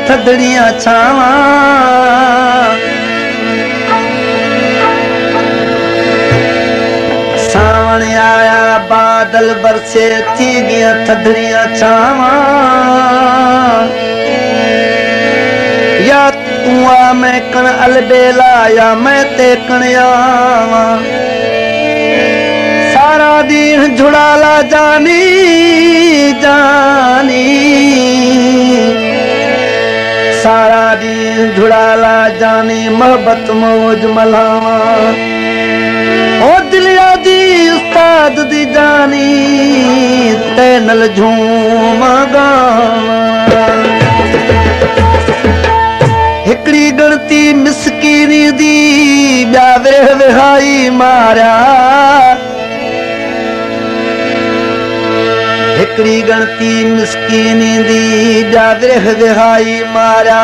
थदड़ियां छावा सावन आया बादल बरसे थी गया थदड़ियां छावा या तू आ मैं कण अलबेला या मैं ते कण आवा सारा दिन झुड़ाला जानी जानी सारा दिन झुड़ाला जानी मोहब्बत मौज मलावा ओ दिलिया दी उस्ताद दी जानी तैनल झूम गावा हिकड़ी गणती मिसकीनी दी ब्या विरह विहाई मारा हिकड़ी गणती मिसकीनी दी ब्या विरह विहाई मारा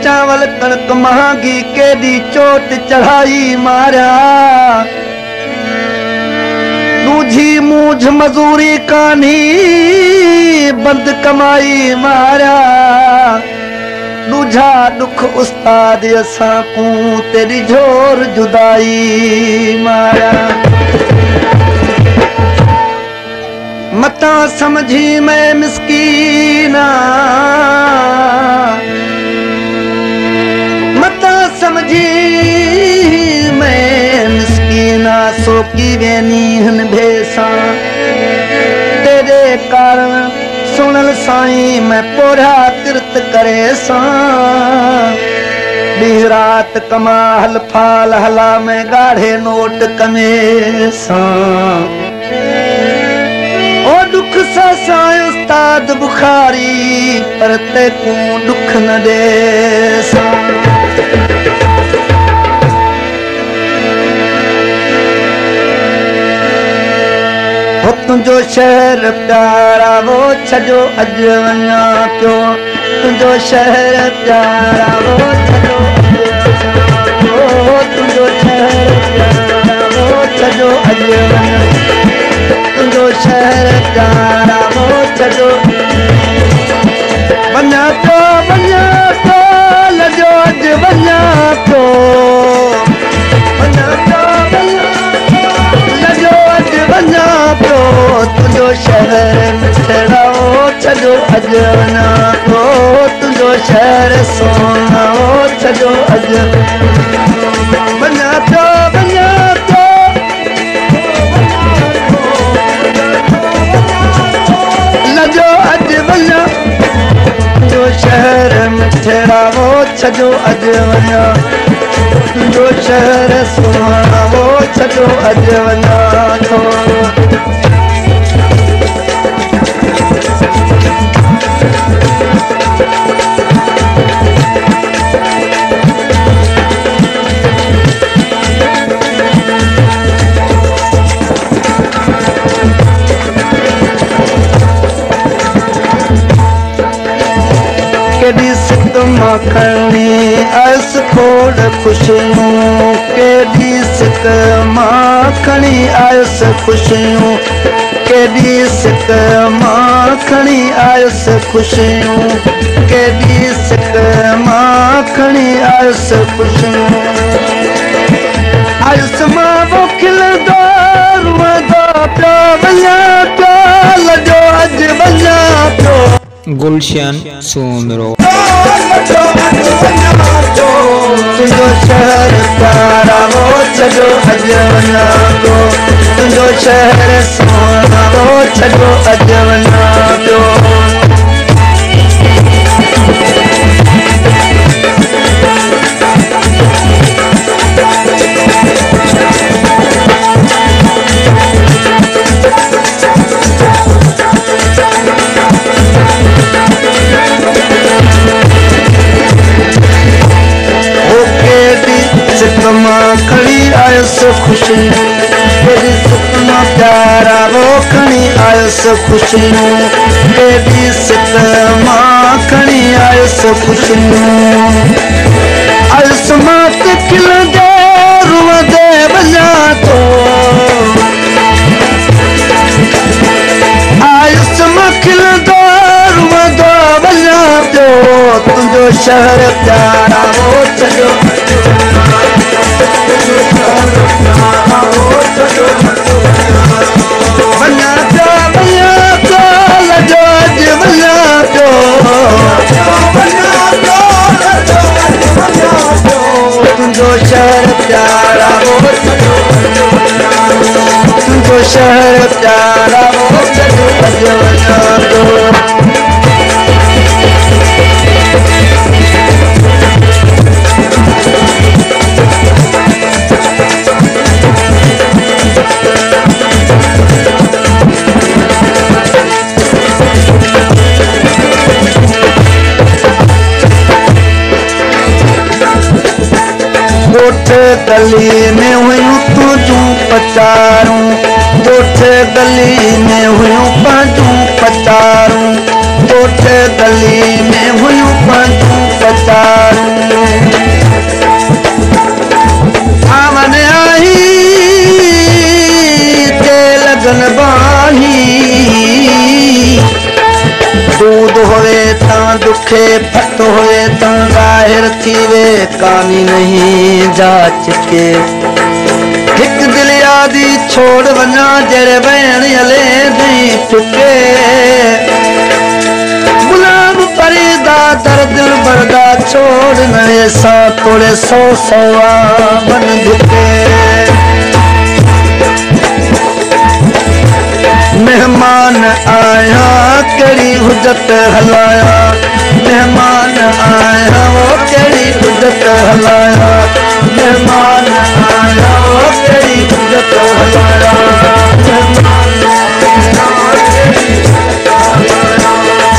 चावल कणक महंगी केडी चोट चढ़ाई मारा दूझी मूझ मजूरी कानी बंद कमाई मारा दूझा दुख उस्ताद असां को तेरी झोर जुदाई मारा मता समझी मैं मिस्कीना मता समझी मैं मिस्कीना सोकी वेनी हन भेसा तेरे कारण सुनल साईं मैं पोरा तीर्थ करे सा ॾींहुं रात कमा हल फाल हला मैं गाढ़े नोट कमे सा ओ दुख सा साईं उस्ताद बुखारी पर ते को दुख न दे सा तुझो शहर प्यारा वो छजो अज वञा पियो तुझो शहर प्यारा वो छजो तुझो शहर प्यारा वो छजो अज वञा तुझो शहर प्यारा वो छजो वञा पियो लजो अज वञा पियो वञा पियो तुझो शहर मिठड़ा छजो अज वञा पियो तुझो शहर सोना छजो अज वञा पियो लजो अज वञा तुझो शहर मिठड़ा छजो अज वञा तुझो शहर सोना छजो अज वञा थो केडी सिक माखणी आयस खोड़ खुशियूं केडी सिक माखणी आयस खुशियूं केडी सिक माखणी आयस खुशियूं केडी सिक माखणी आयस खुशियूं आयस मां वो खिलंदो रुअंदो पियो वञा पियो लजो अज वञा पियो गुलशन सुमरो तुझो शहर प्यारा वो छजो अज वञा पियो तुझो शहर सोना वो छजो अज वञा पियो खड़ी आयस खुशी केडी सपना प्यारा वो खड़ी आयस खुशी केडी सपना खड़ी आयस खुशी आयस मात खिल दे रुआ दे बजा तो आयस मां खिल दे रुआ दे बजा तो तुझो शहर प्यारा वो छॾो वञा पियो लजो अॼु वञा पियो तुंहिंजो शहर प्यारा वो छॾो तुंहिंजो शहर प्यारा वो छॾो अॼु वञा पियो गोठ गली में हुयूं तुझूं पचारूं गोठ गली में हुयूं पंहिंजूं पचारूं गोठ गली में हुयूं पंहिंजूं पचारूं आवन आई ते लगन बाही दूध होए तां दुखे फट होए तां ज़ाहिर थी वे कानी नहीं जाच के हिक दिल यादी छोड़ वञा जहिड़े भेण हले नहीं चुके गुलाम फरीदा दर दिल बरदा छोड़ नए सा तोड़े सौ सवा बन दुके मेहमान आया केड़ी हुजत हलाया मेहमान आया वो केड़ी हुजत हलाया मेहमान आया वो केड़ी हुजत हलाया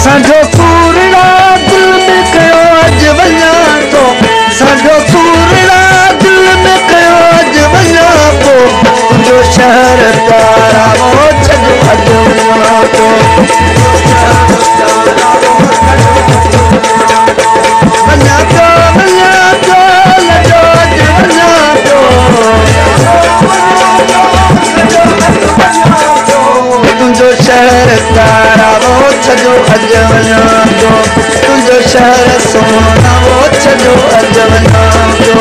साजो सूरड़ा दिल में कयो अज वञा तो साजो सूरड़ा दिल में कयो अज वञा तो तुंहिंजो शहर प्यारा वो छॾो अॼु वञा तो वञा तो लजो अॼु वञा तो तुंहिंजो शहर प्यारा वो छॾो अॼु वञा तो तुंहिंजो शहर सोना वो छॾो अॼु वञा तो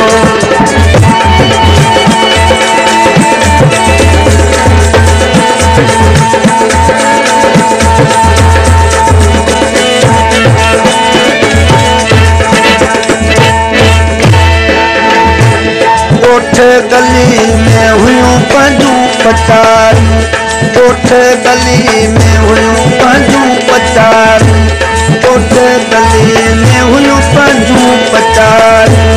गोठ गली में हुयूं पंहिंजूं पचारूं गोठ गली में हुयूं पंहिंजूं पचारूं गोठ गली में हुयूं पंहिंजूं पचारूं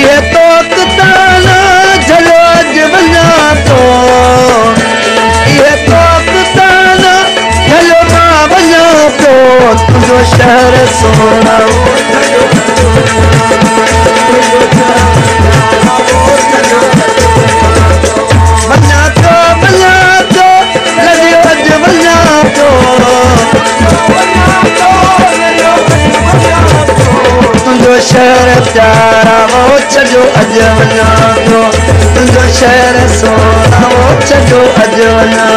ये तोक ताना झलो अॼु वञा तो ये तोक ताना झलो मां वञा तो तुंहिंजो शहर सोना वञा तो लॻियो अॼु वञा तो तुंहिंजो शहर प्यारा वो छॾो अॼु वञा तो तुंहिंजो शहर सोना वो छॾो अॼु वञा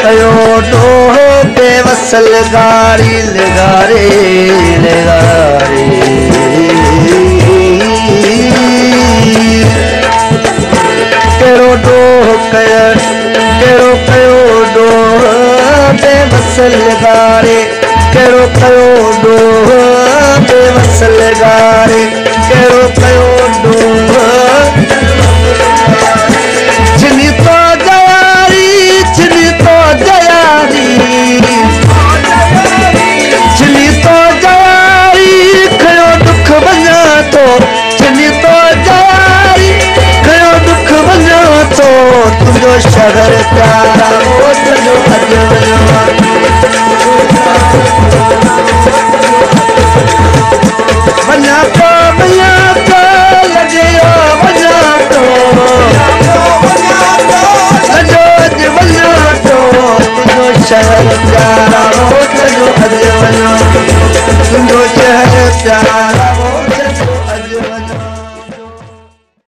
कयो डोह बेवसल गारी लगारे लगारे केड़ो डोह केड़ो कयो डोह बेवसल गारे केड़ो कयो डोह बेवसल गारे केड़ो कयो